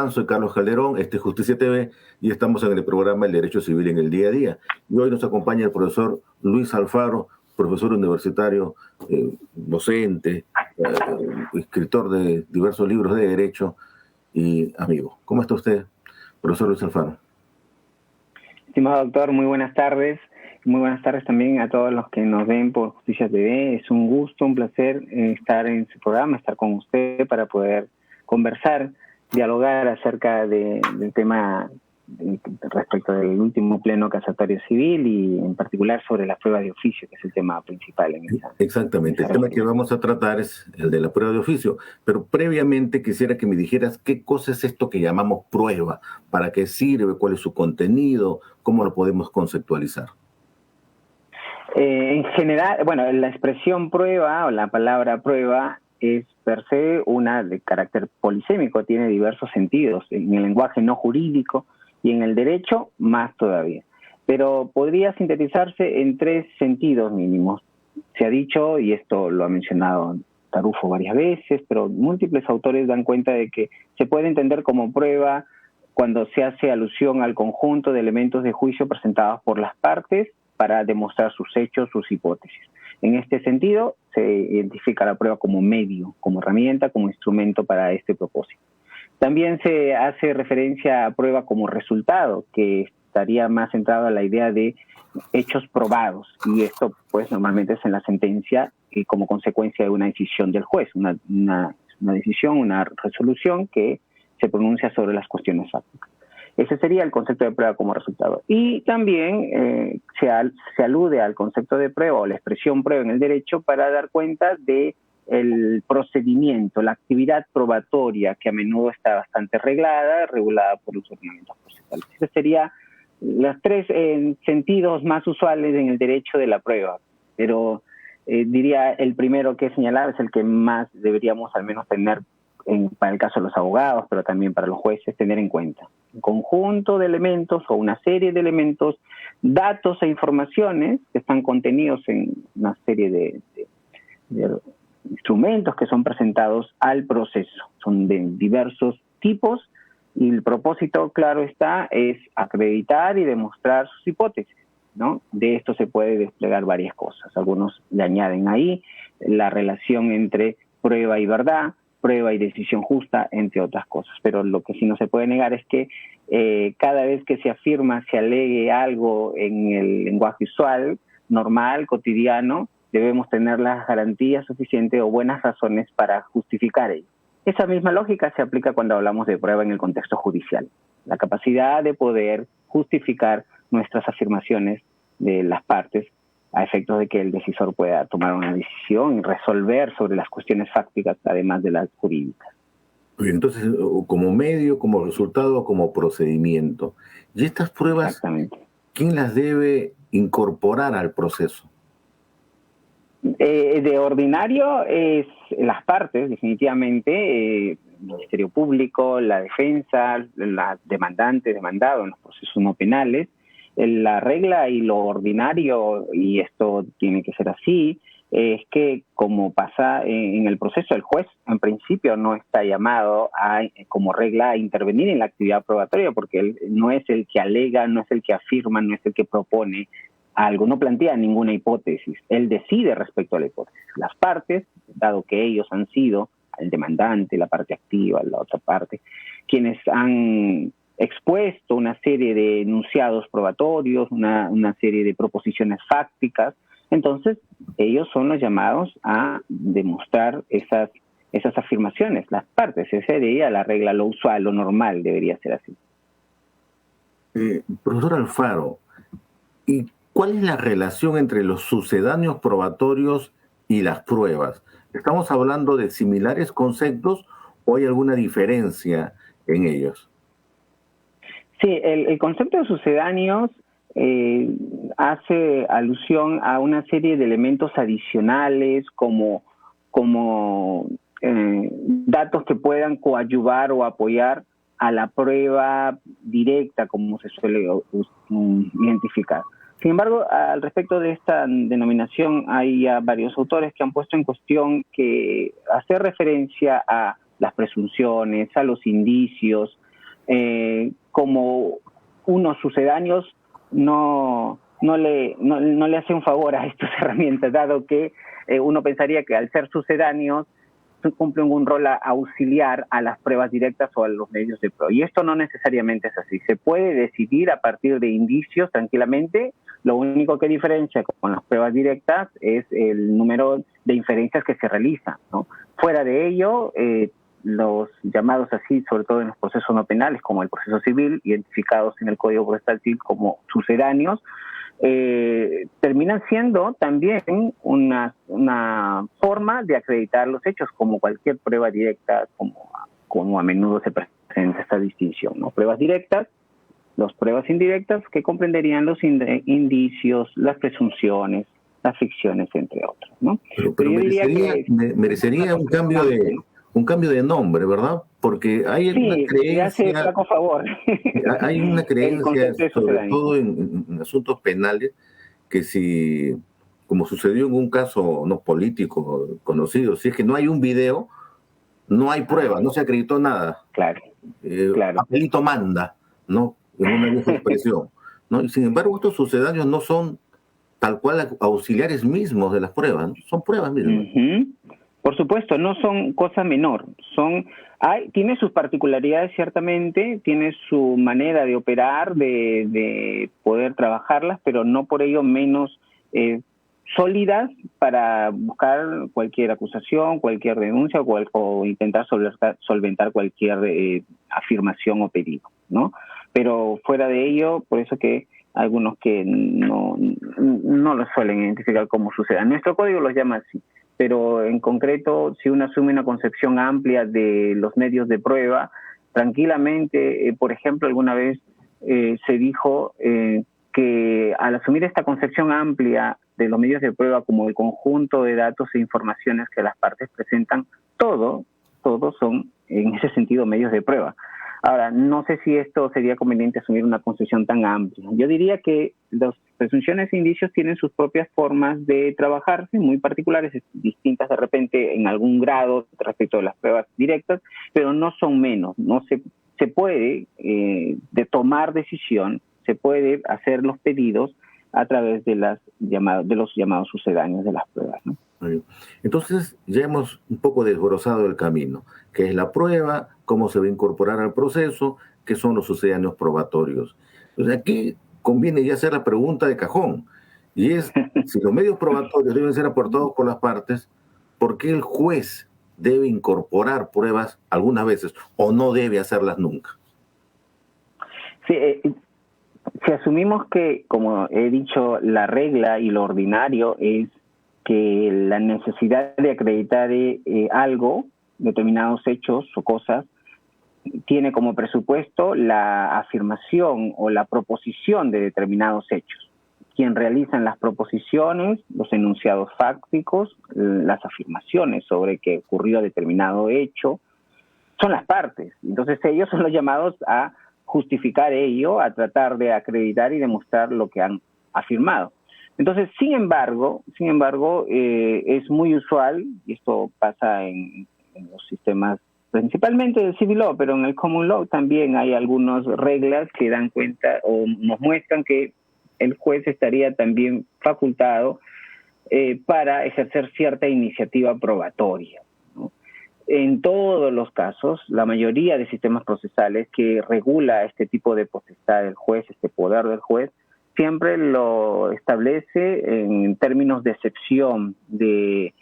están? Soy Carlos Calderón, este es Justicia TV y estamos en el programa El Derecho Civil en el Día a Día. Y hoy nos acompaña el profesor Luis Alfaro, profesor universitario, docente, escritor de diversos libros de derecho y amigo. ¿Cómo está usted, profesor Luis Alfaro? Estimado doctor, muy buenas tardes. Muy buenas tardes también a todos los que nos ven por Justicia TV. Es un gusto, un placer estar en su programa, estar con usted para poder conversar, dialogar acerca del tema respecto del último pleno casatorio civil y en particular sobre las pruebas de oficio, que es el tema principal en esa. Exactamente, el tema que vamos a tratar es el de la prueba de oficio, pero previamente quisiera que me dijeras qué cosa es esto que llamamos prueba, para qué sirve, cuál es su contenido, cómo lo podemos conceptualizar. En general, bueno, la expresión prueba o la palabra prueba es per se una de carácter polisémico, tiene diversos sentidos en el lenguaje no jurídico y en el derecho más todavía. Pero podría sintetizarse en tres sentidos mínimos. Se ha dicho, y esto lo ha mencionado Tarufo varias veces, pero múltiples autores dan cuenta de que se puede entender como prueba cuando se hace alusión al conjunto de elementos de juicio presentados por las partes para demostrar sus hechos, sus hipótesis. En este sentido, se identifica la prueba como medio, como herramienta, como instrumento para este propósito. También se hace referencia a prueba como resultado, que estaría más centrado a la idea de hechos probados, y esto pues normalmente es en la sentencia y como consecuencia de una decisión del juez, una decisión, una resolución que se pronuncia sobre las cuestiones fácticas. Ese sería el concepto de prueba como resultado. Y también se alude al concepto de prueba o la expresión prueba en el derecho para dar cuenta de el procedimiento, la actividad probatoria, que a menudo está bastante regulada por los ordenamientos procesales. Esos serían los tres sentidos más usuales en el derecho de la prueba. Pero diría el primero que he señalado es el que más deberíamos al menos tener para el caso de los abogados, pero también para los jueces, tener en cuenta. Un conjunto de elementos o una serie de elementos, datos e informaciones que están contenidos en una serie de instrumentos que son presentados al proceso. Son de diversos tipos y el propósito, claro está, es acreditar y demostrar sus hipótesis, ¿no? De esto se puede desplegar varias cosas. Algunos le añaden ahí la relación entre prueba y verdad, prueba y decisión justa, entre otras cosas. Pero lo que sí no se puede negar es que cada vez que se afirma, se alegue algo en el lenguaje usual, normal, cotidiano, debemos tener las garantías suficientes o buenas razones para justificar ello. Esa misma lógica se aplica cuando hablamos de prueba en el contexto judicial. La capacidad de poder justificar nuestras afirmaciones de las partes a efectos de que el decisor pueda tomar una decisión y resolver sobre las cuestiones fácticas, además de las jurídicas. Entonces, como medio, como resultado, como procedimiento. ¿Y estas pruebas, quién las debe incorporar al proceso? De ordinario es las partes, definitivamente, el Ministerio Público, la defensa, la demandante, demandado en los procesos no penales. La regla y lo ordinario, y esto tiene que ser así, es que como pasa en el proceso, el juez en principio no está llamado como regla a intervenir en la actividad probatoria, porque él no es el que alega, no es el que afirma, no es el que propone algo, no plantea ninguna hipótesis, él decide respecto a la hipótesis. Las partes, dado que ellos han sido el demandante, la parte activa, la otra parte, quienes han expuesto una serie de enunciados probatorios, una serie de proposiciones fácticas, entonces ellos son los llamados a demostrar esas afirmaciones, las partes. Esa sería la regla, lo usual, lo normal debería ser así. Profesor Alfaro, ¿y cuál es la relación entre los sucedáneos probatorios y las pruebas? ¿Estamos hablando de similares conceptos o hay alguna diferencia en ellos? Sí, el concepto de sucedáneos hace alusión a una serie de elementos adicionales como datos que puedan coadyuvar o apoyar a la prueba directa, como se suele identificar. Sin embargo, al respecto de esta denominación, hay ya varios autores que han puesto en cuestión que hacer referencia a las presunciones, a los indicios, como unos sucedáneos no le hace un favor a estas herramientas, dado que uno pensaría que al ser sucedáneos cumplen un rol auxiliar a las pruebas directas o a los medios de prueba. Y esto no necesariamente es así. Se puede decidir a partir de indicios tranquilamente. Lo único que diferencia con las pruebas directas es el número de inferencias que se realizan, ¿no? Fuera de ello, los llamados así, sobre todo en los procesos no penales, como el proceso civil, identificados en el Código Procesal Civil como sucedáneos, terminan siendo también una forma de acreditar los hechos, como cualquier prueba directa, como a menudo se presenta esta distinción, ¿no? Pruebas directas, las pruebas indirectas, que comprenderían los indicios, las presunciones, las ficciones, entre otros, ¿no? Pero yo diría que merecería un cambio de nombre, ¿verdad? Porque hay una creencia, flaco favor. hay una creencia, sobre todo en asuntos penales, que si, como sucedió en un caso no político conocido, si es que no hay un video, no hay prueba, no se acreditó nada. Claro. Papelito manda, ¿no? En una vieja expresión, ¿no? Y sin embargo, estos sucedáneos no son tal cual auxiliares mismos de las pruebas, ¿no? Son pruebas mismas. Uh-huh. Por supuesto, no son cosa menor, tiene sus particularidades ciertamente, tiene su manera de operar, de poder trabajarlas, pero no por ello menos sólidas para buscar cualquier acusación, cualquier denuncia o intentar solventar cualquier afirmación o pedido, ¿no? Pero fuera de ello, por eso que algunos que no lo suelen identificar como suceda. Nuestro código los llama así, pero en concreto, si uno asume una concepción amplia de los medios de prueba, tranquilamente, por ejemplo, alguna vez se dijo que al asumir esta concepción amplia de los medios de prueba como el conjunto de datos e informaciones que las partes presentan, todos son, en ese sentido, medios de prueba. Ahora, no sé si esto sería conveniente asumir una concepción tan amplia. Yo diría que las presunciones e indicios tienen sus propias formas de trabajarse, muy particulares, distintas de repente en algún grado respecto de las pruebas directas, pero no son menos. No se puede de tomar decisión, se puede hacer los pedidos a través de los llamados sucedáneos de las pruebas, ¿no? Entonces ya hemos un poco desbrozado el camino, qué es la prueba, cómo se va a incorporar al proceso, qué son los sucedáneos probatorios. Entonces aquí conviene ya hacer la pregunta de cajón, y es, si los medios probatorios deben ser aportados por las partes, ¿por qué el juez debe incorporar pruebas algunas veces o no debe hacerlas nunca? Sí, si asumimos que, como he dicho, la regla y lo ordinario es que la necesidad de acreditar algo, determinados hechos o cosas, tiene como presupuesto la afirmación o la proposición de determinados hechos. Quien realizan las proposiciones, los enunciados fácticos, las afirmaciones sobre que ocurrió determinado hecho, son las partes. Entonces ellos son los llamados a justificar ello, a tratar de acreditar y demostrar lo que han afirmado. Entonces, sin embargo, es muy usual, y esto pasa en los sistemas principalmente del civil law, pero en el common law también hay algunas reglas que dan cuenta o nos muestran que el juez estaría también facultado para ejercer cierta iniciativa probatoria, ¿no? En todos los casos, la mayoría de sistemas procesales que regula este tipo de potestad del juez, este poder del juez, siempre lo establece en términos de excepción, de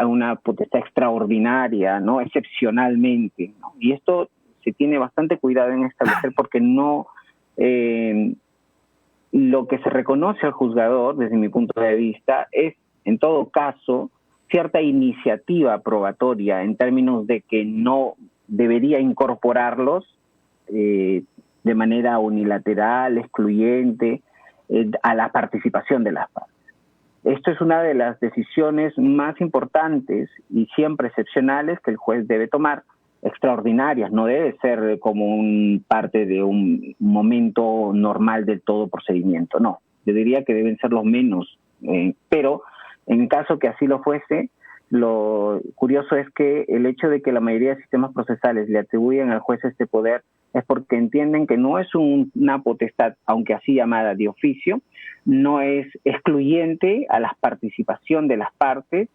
una potestad extraordinaria, ¿no? Excepcionalmente, ¿no? Y esto se tiene bastante cuidado en establecer porque no lo que se reconoce al juzgador, desde mi punto de vista, es, en todo caso, cierta iniciativa probatoria en términos de que no debería incorporarlos de manera unilateral, excluyente, a la participación de las partes. Esto es una de las decisiones más importantes y siempre excepcionales que el juez debe tomar, extraordinarias, no debe ser como parte de un momento normal del todo procedimiento, no. Yo diría que deben ser los menos, pero en caso que así lo fuese, lo curioso es que el hecho de que la mayoría de sistemas procesales le atribuyen al juez este poder es porque entienden que no es una potestad, aunque así llamada de oficio, no es excluyente a la participación de las partes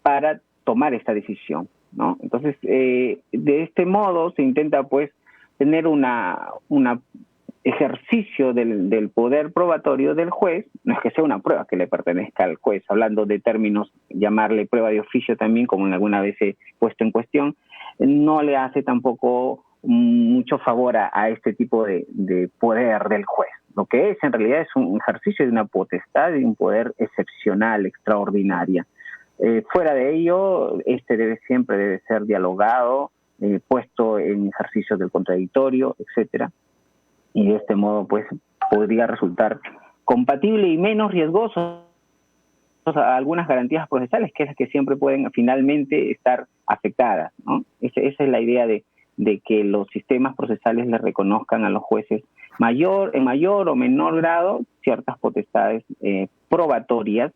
para tomar esta decisión, ¿no? Entonces, de este modo se intenta, pues, tener una ejercicio del poder probatorio del juez. No es que sea una prueba que le pertenezca al juez, hablando de términos, llamarle prueba de oficio también, como alguna vez he puesto en cuestión, no le hace tampoco mucho favor a este tipo de poder del juez. Lo que es, en realidad, es un ejercicio de una potestad y un poder excepcional, extraordinaria. Fuera de ello, siempre debe ser dialogado, puesto en ejercicio del contradictorio, etcétera, y de este modo, pues, podría resultar compatible y menos riesgoso a algunas garantías procesales, que es las que siempre pueden finalmente estar afectadas, ¿no? Esa es la idea de que los sistemas procesales le reconozcan a los jueces en mayor o menor grado ciertas potestades probatorias,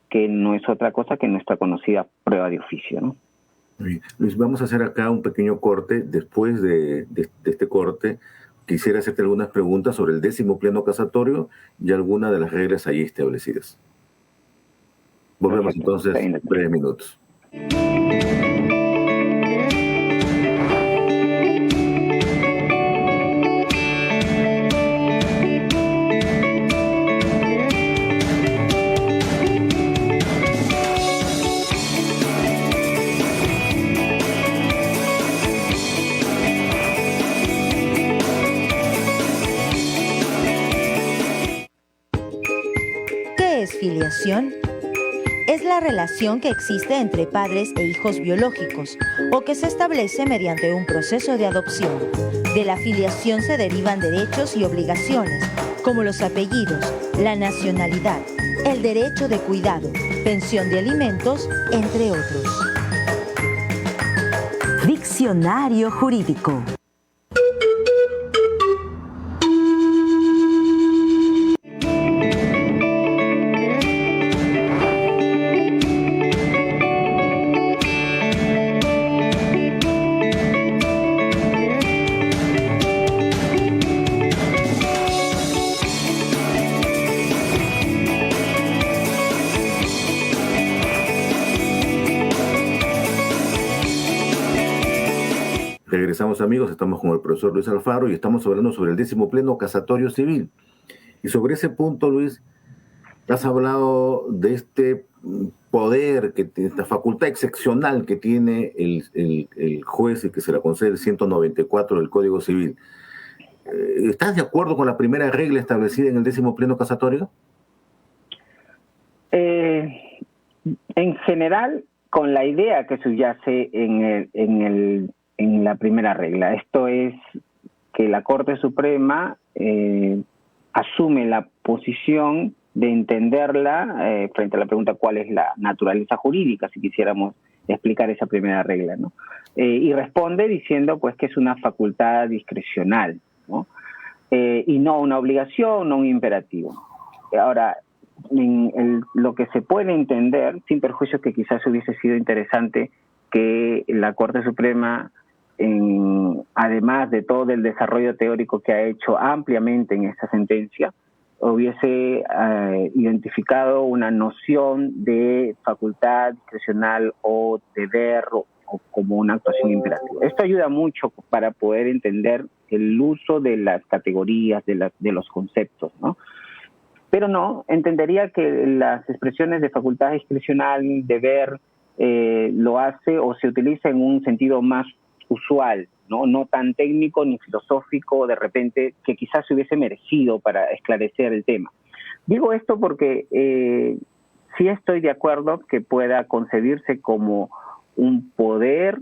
que no es otra cosa que nuestra conocida prueba de oficio, ¿no? Luis, vamos a hacer acá un pequeño corte. Después de este corte, quisiera hacerte algunas preguntas sobre el 10º pleno casatorio y algunas de las reglas allí establecidas. Volvemos. Perfecto. Entonces en breves minutos. Filiación es la relación que existe entre padres e hijos biológicos o que se establece mediante un proceso de adopción. De la filiación se derivan derechos y obligaciones, como los apellidos, la nacionalidad, el derecho de cuidado, pensión de alimentos, entre otros. Diccionario jurídico. Regresamos, amigos, estamos con el profesor Luis Alfaro y estamos hablando sobre el 10º pleno casatorio civil. Y sobre ese punto, Luis, has hablado de este poder, esta facultad excepcional que tiene el juez y que se la concede el 194 del Código Civil. ¿Estás de acuerdo con la primera regla establecida en el 10º pleno casatorio? En general, con la idea que subyace en la primera regla. Esto es que la Corte Suprema asume la posición de entenderla frente a la pregunta cuál es la naturaleza jurídica, si quisiéramos explicar esa primera regla, ¿no? Y responde diciendo, pues, que es una facultad discrecional, ¿no? Y no una obligación, no un imperativo. Ahora, lo que se puede entender, sin perjuicio que quizás hubiese sido interesante que la Corte Suprema, además de todo el desarrollo teórico que ha hecho ampliamente en esta sentencia, hubiese identificado una noción de facultad discrecional o deber o como una actuación imperativa. Esto ayuda mucho para poder entender el uso de las categorías, de los conceptos, ¿no? Pero no, entendería que las expresiones de facultad discrecional, deber, lo hace o se utiliza en un sentido más usual, no tan técnico ni filosófico de repente, que quizás se hubiese merecido para esclarecer el tema. Digo esto porque sí estoy de acuerdo que pueda concebirse como un poder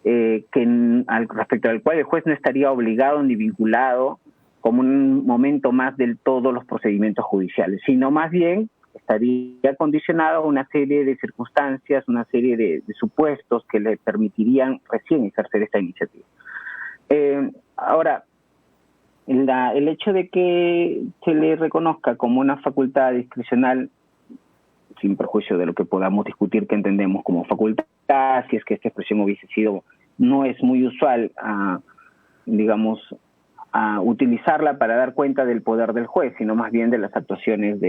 respecto al cual el juez no estaría obligado ni vinculado como un momento más de todos los procedimientos judiciales, sino más bien estaría condicionado a una serie de circunstancias, una serie de supuestos que le permitirían recién ejercer esta iniciativa. Ahora, el hecho de que se le reconozca como una facultad discrecional, sin perjuicio de lo que podamos discutir que entendemos como facultad, si es que esta expresión hubiese sido, no es muy usual digamos, a utilizarla para dar cuenta del poder del juez, sino más bien de las actuaciones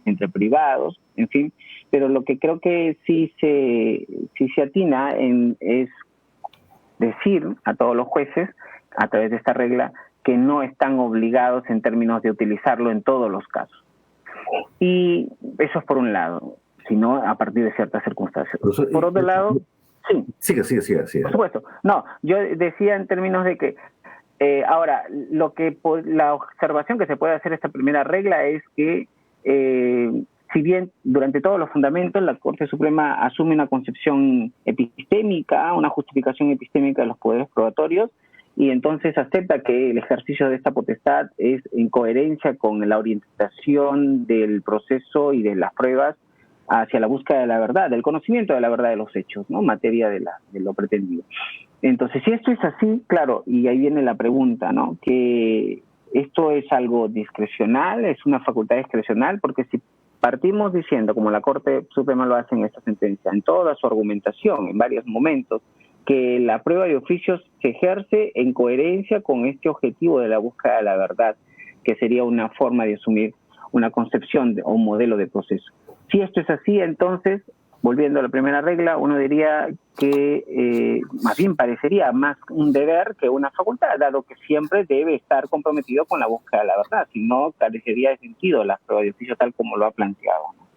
entre privados, en fin. Pero lo que creo que sí se atina es decir a todos los jueces, a través de esta regla, que no están obligados en términos de utilizarlo en todos los casos. Y eso es por un lado, sino a partir de ciertas circunstancias. Por otro lado, sí. Sigue. Por supuesto. No, yo decía en términos de que ahora, la observación que se puede hacer esta primera regla es que, si bien durante todos los fundamentos la Corte Suprema asume una concepción epistémica, una justificación epistémica de los poderes probatorios, y entonces acepta que el ejercicio de esta potestad es en coherencia con la orientación del proceso y de las pruebas hacia la búsqueda de la verdad, del conocimiento de la verdad de los hechos, ¿no? Materia de lo pretendido. Entonces, si esto es así, claro, y ahí viene la pregunta, ¿no? Que esto es algo discrecional, es una facultad discrecional, porque si partimos diciendo, como la Corte Suprema lo hace en esta sentencia, en toda su argumentación, en varios momentos, que la prueba de oficios se ejerce en coherencia con este objetivo de la búsqueda de la verdad, que sería una forma de asumir una concepción o un modelo de proceso. Si esto es así, entonces, volviendo a la primera regla, uno diría que más bien parecería más un deber que una facultad, dado que siempre debe estar comprometido con la búsqueda de la verdad, si no carecería de sentido la prueba de oficio tal como lo ha planteado, ¿no?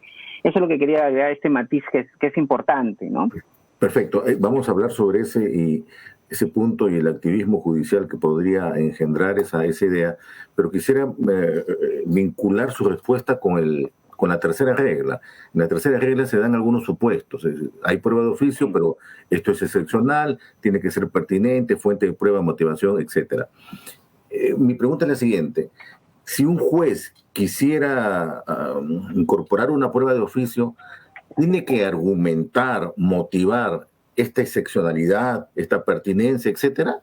Eso es lo que quería agregar, este matiz que es importante, ¿no? Perfecto. Vamos a hablar sobre ese punto y el activismo judicial que podría engendrar esa idea, pero quisiera vincular su respuesta con la tercera regla. En la tercera regla se dan algunos supuestos. Hay prueba de oficio, pero esto es excepcional, tiene que ser pertinente, fuente de prueba, motivación, etc. Mi pregunta es la siguiente. Si un juez quisiera incorporar una prueba de oficio, ¿tiene que argumentar, motivar esta excepcionalidad, esta pertinencia, etcétera?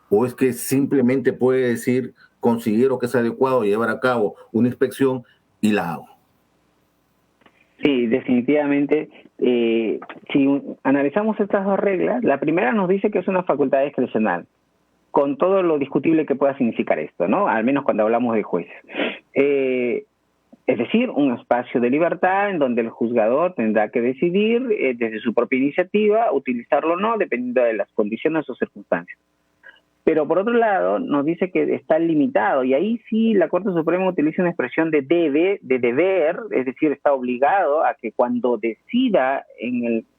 ¿O es que simplemente puede decir, considero que es adecuado llevar a cabo una inspección y la hago? Sí, definitivamente. Si analizamos estas dos reglas, la primera nos dice que es una facultad discrecional, con todo lo discutible que pueda significar esto, ¿no? Al menos cuando hablamos de jueces. Es decir, un espacio de libertad en donde el juzgador tendrá que decidir desde su propia iniciativa utilizarlo o no, dependiendo de las condiciones o circunstancias. Pero por otro lado, nos dice que está limitado, y ahí sí la Corte Suprema utiliza una expresión de deber, es decir, está obligado a que cuando decida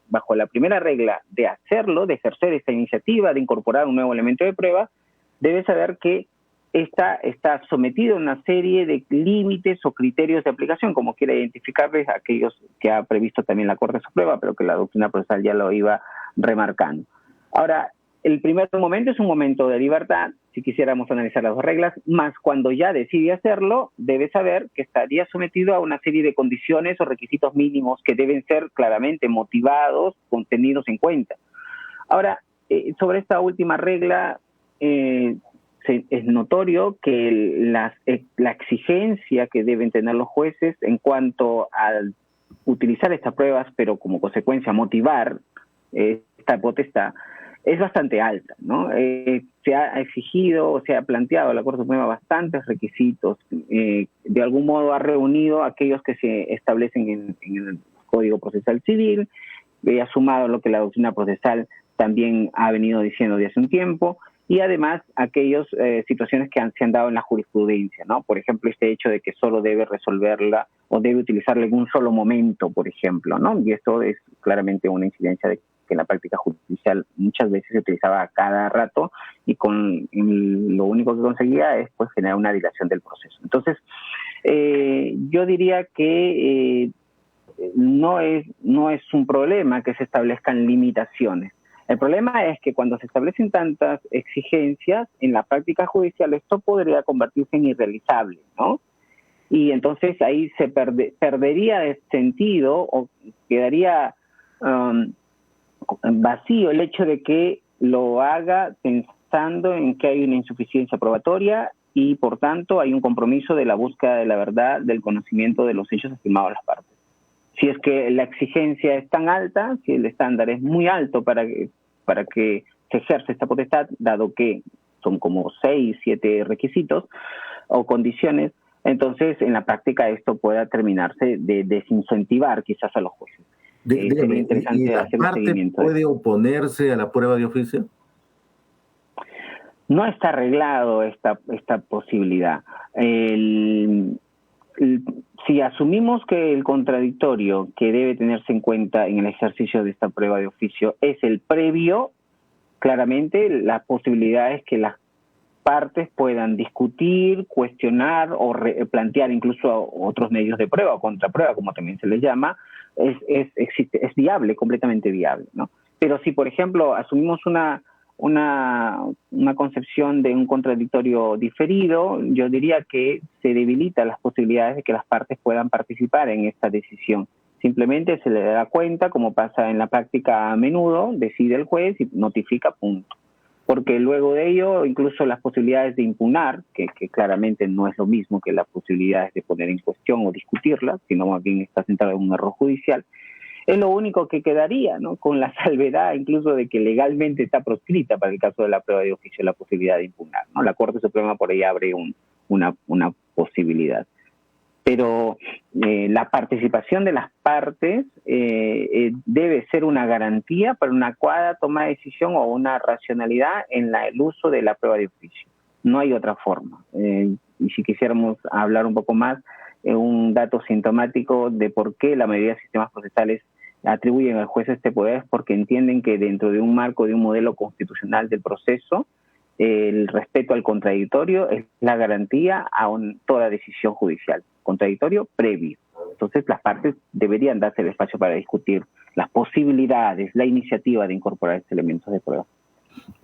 bajo la primera regla de hacerlo, de ejercer esta iniciativa, de incorporar un nuevo elemento de prueba, debe saber que está sometido a una serie de límites o criterios de aplicación, como quiera identificarles aquellos que ha previsto también la Corte Suprema, pero que la doctrina procesal ya lo iba remarcando. Ahora, el primer momento es un momento de libertad, si quisiéramos analizar las dos reglas, más cuando ya decide hacerlo, debe saber que estaría sometido a una serie de condiciones o requisitos mínimos que deben ser claramente motivados, tenidos en cuenta. Ahora, sobre esta última regla, es notorio que la exigencia que deben tener los jueces en cuanto a utilizar estas pruebas, pero como consecuencia motivar esta potestad, es bastante alta, ¿no? Se ha exigido o se ha planteado a la Corte Suprema bastantes requisitos. De algún modo ha reunido aquellos que se establecen en el Código Procesal Civil, ha sumado lo que la doctrina procesal también ha venido diciendo de hace un tiempo, y además aquellas situaciones que se han dado en la jurisprudencia, ¿no? Por ejemplo, este hecho de que solo debe resolverla o debe utilizarla en un solo momento, por ejemplo, ¿no? Y esto es claramente una incidencia de que en la práctica judicial muchas veces se utilizaba a cada rato y lo único que conseguía es pues generar una dilación del proceso. Entonces, yo diría que no es un problema que se establezcan limitaciones. El problema es que cuando se establecen tantas exigencias en la práctica judicial, esto podría convertirse en irrealizable, ¿no? Y entonces ahí se perdería el sentido o quedaría vacío el hecho de que lo haga pensando en que hay una insuficiencia probatoria y, por tanto, hay un compromiso de la búsqueda de la verdad, del conocimiento de los hechos estimados a las partes. Si es que la exigencia es tan alta, si el estándar es muy alto para que se ejerce esta potestad, dado que son como 6, 7 requisitos o condiciones. Entonces, en la práctica esto pueda terminarse de desincentivar quizás a los jueces. Sería interesante ¿Y la hacer un parte seguimiento. puede oponerse a la prueba de oficio? No está arreglado esta posibilidad. Si asumimos que el contradictorio que debe tenerse en cuenta en el ejercicio de esta prueba de oficio es el previo, claramente la posibilidad es que las partes puedan discutir, cuestionar o plantear incluso otros medios de prueba o contraprueba, como también se les llama, es viable, completamente viable, ¿no? Pero si, por ejemplo, asumimos una concepción de un contradictorio diferido, yo diría que se debilita las posibilidades de que las partes puedan participar en esta decisión. Simplemente se le da cuenta, como pasa en la práctica a menudo, decide el juez y notifica, punto. Porque luego de ello, incluso las posibilidades de impugnar, que claramente no es lo mismo que las posibilidades de poner en cuestión o discutirlas, sino más bien está centrado en un error judicial, es lo único que quedaría, ¿no? Con la salvedad incluso de que legalmente está proscrita para el caso de la prueba de oficio la posibilidad de impugnar, ¿no? La Corte Suprema por ahí abre una posibilidad. Pero la participación de las partes debe ser una garantía para una adecuada toma de decisión o una racionalidad en el uso de la prueba de oficio. No hay otra forma. Y si quisiéramos hablar un poco más, un dato sintomático de por qué la mayoría de sistemas procesales atribuyen al juez este poder es porque entienden que dentro de un marco de un modelo constitucional del proceso, el respeto al contradictorio es la garantía a toda decisión judicial. Contradictorio previo. Entonces las partes deberían darse el espacio para discutir las posibilidades, la iniciativa de incorporar estos elementos de prueba.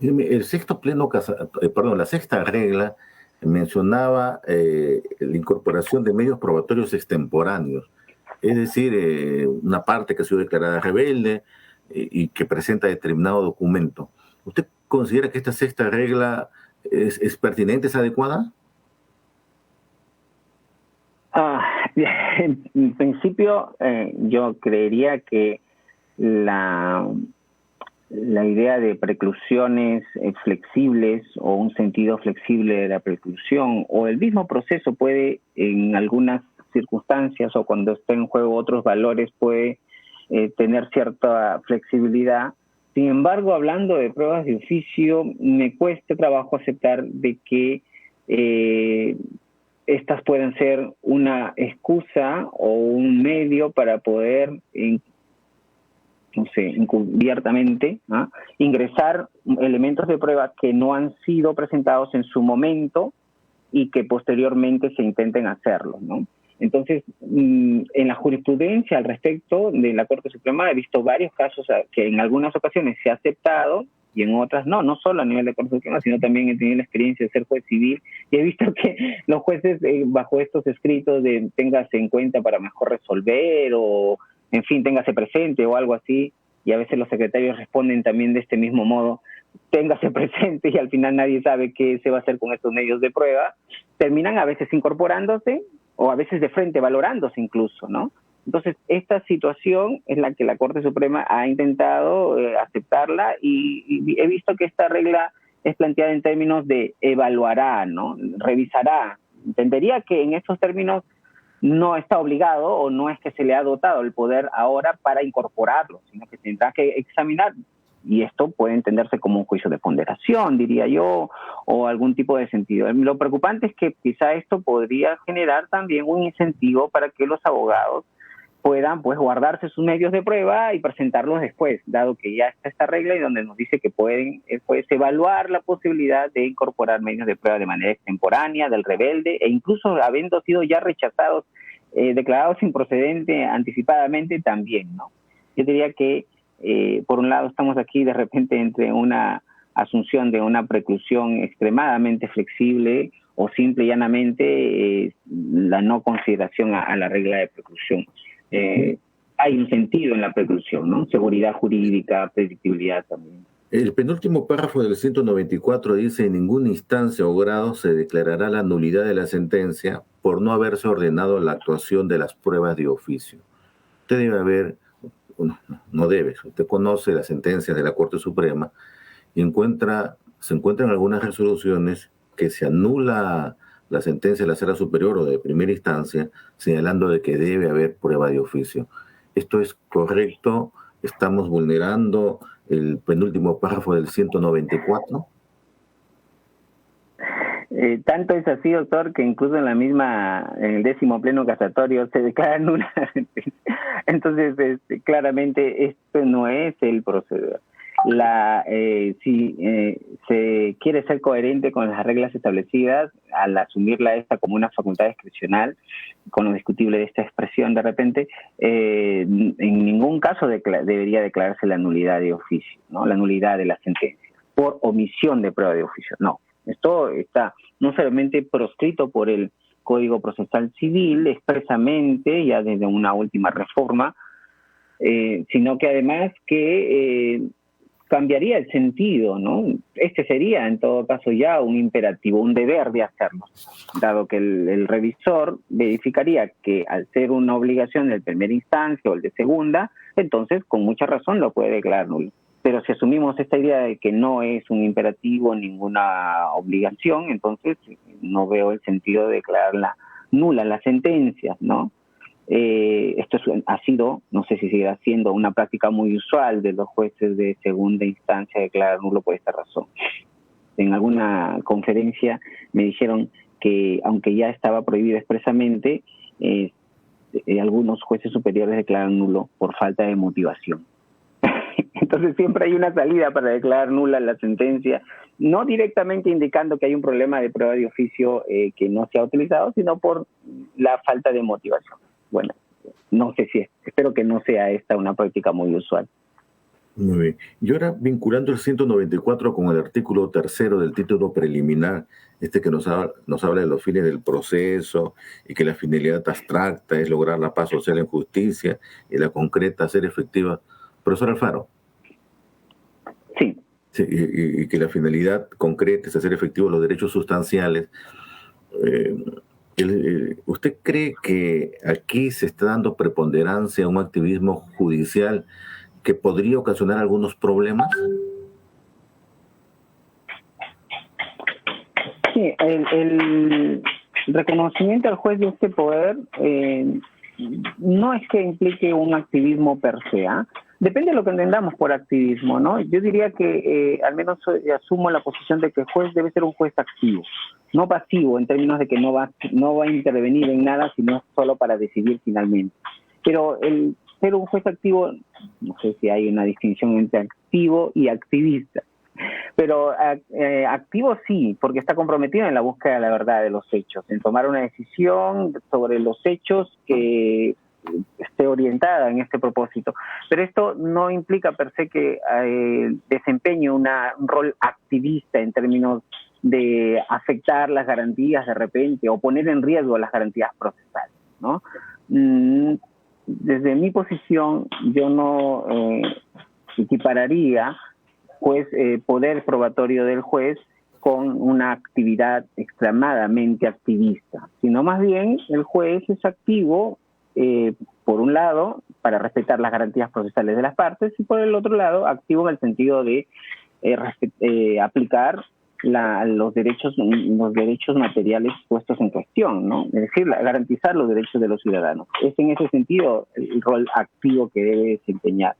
El la sexta regla mencionaba la incorporación de medios probatorios extemporáneos, es decir, una parte que ha sido declarada rebelde y que presenta determinado documento. ¿Usted considera que esta sexta regla es pertinente, es adecuada? En principio, yo creería que la idea de preclusiones flexibles o un sentido flexible de la preclusión o el mismo proceso puede, en algunas circunstancias o cuando esté en juego otros valores, puede tener cierta flexibilidad. Sin embargo, hablando de pruebas de oficio, me cuesta trabajo aceptar de que estas pueden ser una excusa o un medio para poder, encubiertamente, ingresar elementos de prueba que no han sido presentados en su momento y que posteriormente se intenten hacerlo, ¿no? Entonces, en la jurisprudencia al respecto de la Corte Suprema he visto varios casos que en algunas ocasiones se ha aceptado y en otras no solo a nivel de Corte Suprema, sino también he tenido la experiencia de ser juez civil y he visto que los jueces bajo estos escritos de téngase en cuenta para mejor resolver o, en fin, téngase presente o algo así, y a veces los secretarios responden también de este mismo modo, téngase presente, y al final nadie sabe qué se va a hacer con estos medios de prueba, terminan a veces incorporándose o a veces de frente valorándose incluso, ¿no? Entonces, esta situación es la que la Corte Suprema ha intentado aceptarla y he visto que esta regla es planteada en términos de evaluará, ¿no? Revisará. Entendería que en estos términos no está obligado o no es que se le ha dotado el poder ahora para incorporarlo, sino que tendrá que examinar. Y esto puede entenderse como un juicio de ponderación, diría yo, o algún tipo de sentido. Lo preocupante es que quizá esto podría generar también un incentivo para que los abogados puedan guardarse sus medios de prueba y presentarlos después, dado que ya está esta regla y donde nos dice que pueden evaluar la posibilidad de incorporar medios de prueba de manera extemporánea, del rebelde, e incluso habiendo sido ya rechazados, declarados improcedente anticipadamente también, ¿no? Yo diría que por un lado estamos aquí de repente entre una asunción de una preclusión extremadamente flexible o simple y llanamente la no consideración a la regla de preclusión. Hay un sentido en la preclusión, ¿no? Seguridad jurídica, predictibilidad también. El penúltimo párrafo del 194 dice: en ninguna instancia o grado se declarará la nulidad de la sentencia por no haberse ordenado la actuación de las pruebas de oficio. Usted debe haber, no debe, usted conoce las sentencias de la Corte Suprema y encuentra se encuentran algunas resoluciones que se anula la sentencia de la Sala Superior o de primera instancia, señalando de que debe haber prueba de oficio. ¿Esto es correcto? ¿Estamos vulnerando el penúltimo párrafo del 194? Tanto es así, doctor, que incluso en el 10º pleno casatorio se declara nula. Entonces, claramente esto no es el proceder. Si se quiere ser coherente con las reglas establecidas, al asumirla esta como una facultad discrecional, con lo discutible de esta expresión de repente, en ningún caso debería declararse la nulidad de oficio, ¿no? La nulidad de la sentencia, por omisión de prueba de oficio, no. Esto está no solamente proscrito por el Código Procesal Civil expresamente, ya desde una última reforma, sino que además que cambiaría el sentido, ¿no? Este sería, en todo caso, ya un imperativo, un deber de hacerlo, dado que el revisor verificaría que al ser una obligación del primera instancia o el de segunda, entonces, con mucha razón, lo puede declarar nulo. Pero si asumimos esta idea de que no es un imperativo, ninguna obligación, entonces no veo el sentido de declararla nula la sentencia, ¿no? Esto ha sido, no sé si seguirá siendo, una práctica muy usual de los jueces de segunda instancia declarar nulo por esta razón. En alguna conferencia me dijeron que, aunque ya estaba prohibido expresamente, algunos jueces superiores declaran nulo por falta de motivación. Entonces siempre hay una salida para declarar nula la sentencia, no directamente indicando que hay un problema de prueba de oficio que no se ha utilizado, sino por la falta de motivación. Bueno, no sé si espero que no sea esta una práctica muy usual. Muy bien. Y ahora, vinculando el 194 con el artículo 3 del título preliminar, que nos habla de los fines del proceso y que la finalidad abstracta es lograr la paz social en justicia y la concreta hacer efectiva. Profesor Alfaro. Sí. Sí, y que la finalidad concreta es hacer efectivos los derechos sustanciales. ¿Usted cree que aquí se está dando preponderancia a un activismo judicial que podría ocasionar algunos problemas? Sí, el reconocimiento al juez de este poder no es que implique un activismo per se, ¿eh? Depende de lo que entendamos por activismo, ¿no? Yo diría que al menos asumo la posición de que el juez debe ser un juez activo, no pasivo, en términos de que no va a intervenir en nada, sino solo para decidir finalmente. Pero el ser un juez activo, no sé si hay una distinción entre activo y activista, pero activo sí, porque está comprometido en la búsqueda de la verdad de los hechos, en tomar una decisión sobre los hechos que esté orientada en este propósito. Pero esto no implica per se que desempeñe un rol activista en términos de afectar las garantías de repente o poner en riesgo las garantías procesales, ¿no? Desde mi posición, yo no equipararía poder probatorio del juez con una actividad extremadamente activista, sino más bien el juez es activo por un lado, para respetar las garantías procesales de las partes, y por el otro lado, activo en el sentido de aplicar los derechos materiales puestos en cuestión, ¿no? Es decir, garantizar los derechos de los ciudadanos. Es en ese sentido el rol activo que debe desempeñar,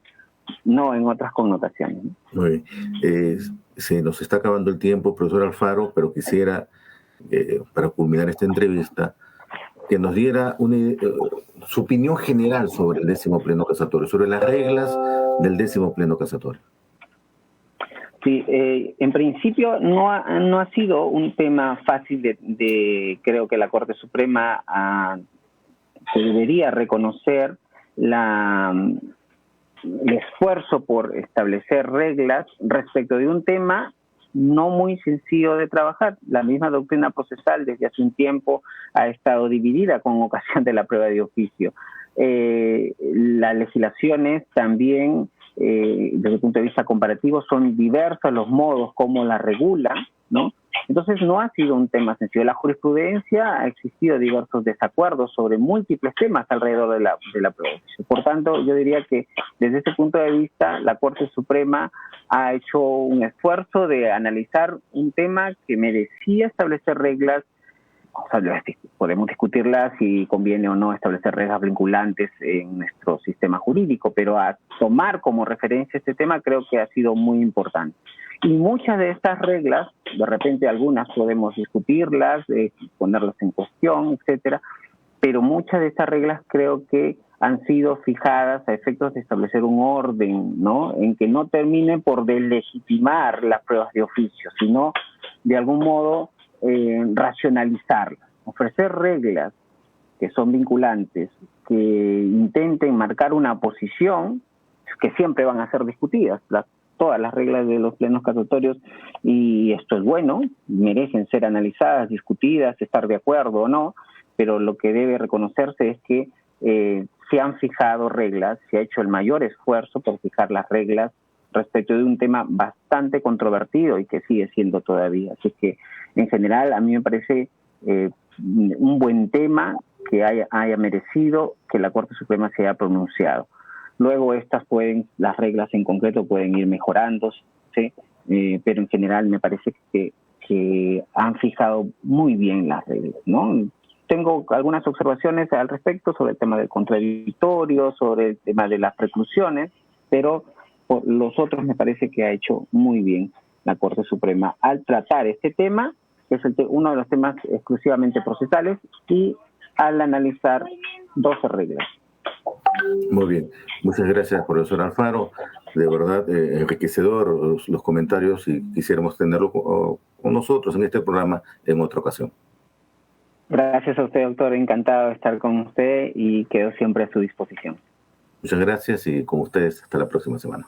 no en otras connotaciones, ¿no? Muy bien. Se nos está acabando el tiempo, profesor Alfaro, pero quisiera, para culminar esta entrevista, que nos diera su opinión general sobre el 10º pleno casatorio, sobre las reglas del 10º pleno casatorio. Sí, en principio no ha sido un tema fácil creo que la Corte Suprema se debería reconocer el esfuerzo por establecer reglas respecto de un tema no muy sencillo de trabajar. La misma doctrina procesal desde hace un tiempo ha estado dividida con ocasión de la prueba de oficio. Las legislaciones también desde el punto de vista comparativo, son diversos los modos como la regulan, ¿no? Entonces no ha sido un tema sencillo. La jurisprudencia ha existido diversos desacuerdos sobre múltiples temas alrededor de la prueba. Por tanto, yo diría que desde ese punto de vista, la Corte Suprema ha hecho un esfuerzo de analizar un tema que merecía establecer reglas. O sea, podemos discutirlas si conviene o no establecer reglas vinculantes en nuestro sistema jurídico, pero a tomar como referencia este tema creo que ha sido muy importante. Y muchas de estas reglas, de repente algunas podemos discutirlas, ponerlas en cuestión, etcétera, pero muchas de estas reglas creo que han sido fijadas a efectos de establecer un orden, ¿no? En que no termine por deslegitimar las pruebas de oficio, sino de algún modo racionalizarlas, ofrecer reglas que son vinculantes, que intenten marcar una posición, que siempre van a ser discutidas, todas las reglas de los plenos casatorios, y esto es bueno, merecen ser analizadas, discutidas, estar de acuerdo o no, pero lo que debe reconocerse es que se han fijado reglas, se ha hecho el mayor esfuerzo por fijar las reglas respecto de un tema bastante controvertido y que sigue siendo todavía. Así que, en general, a mí me parece un buen tema que haya merecido que la Corte Suprema se haya pronunciado. Luego las reglas en concreto pueden ir mejorando, ¿sí? Pero en general me parece que han fijado muy bien las reglas, ¿no? Tengo algunas observaciones al respecto sobre el tema del contradictorio, sobre el tema de las preclusiones, pero por los otros me parece que ha hecho muy bien la Corte Suprema al tratar este tema, que es uno de los temas exclusivamente procesales, y al analizar 12 reglas. Muy bien. Muchas gracias, profesor Alfaro. De verdad, enriquecedor los comentarios, y quisiéramos tenerlo con nosotros en este programa en otra ocasión. Gracias a usted, doctor. Encantado de estar con usted y quedo siempre a su disposición. Muchas gracias y con ustedes hasta la próxima semana.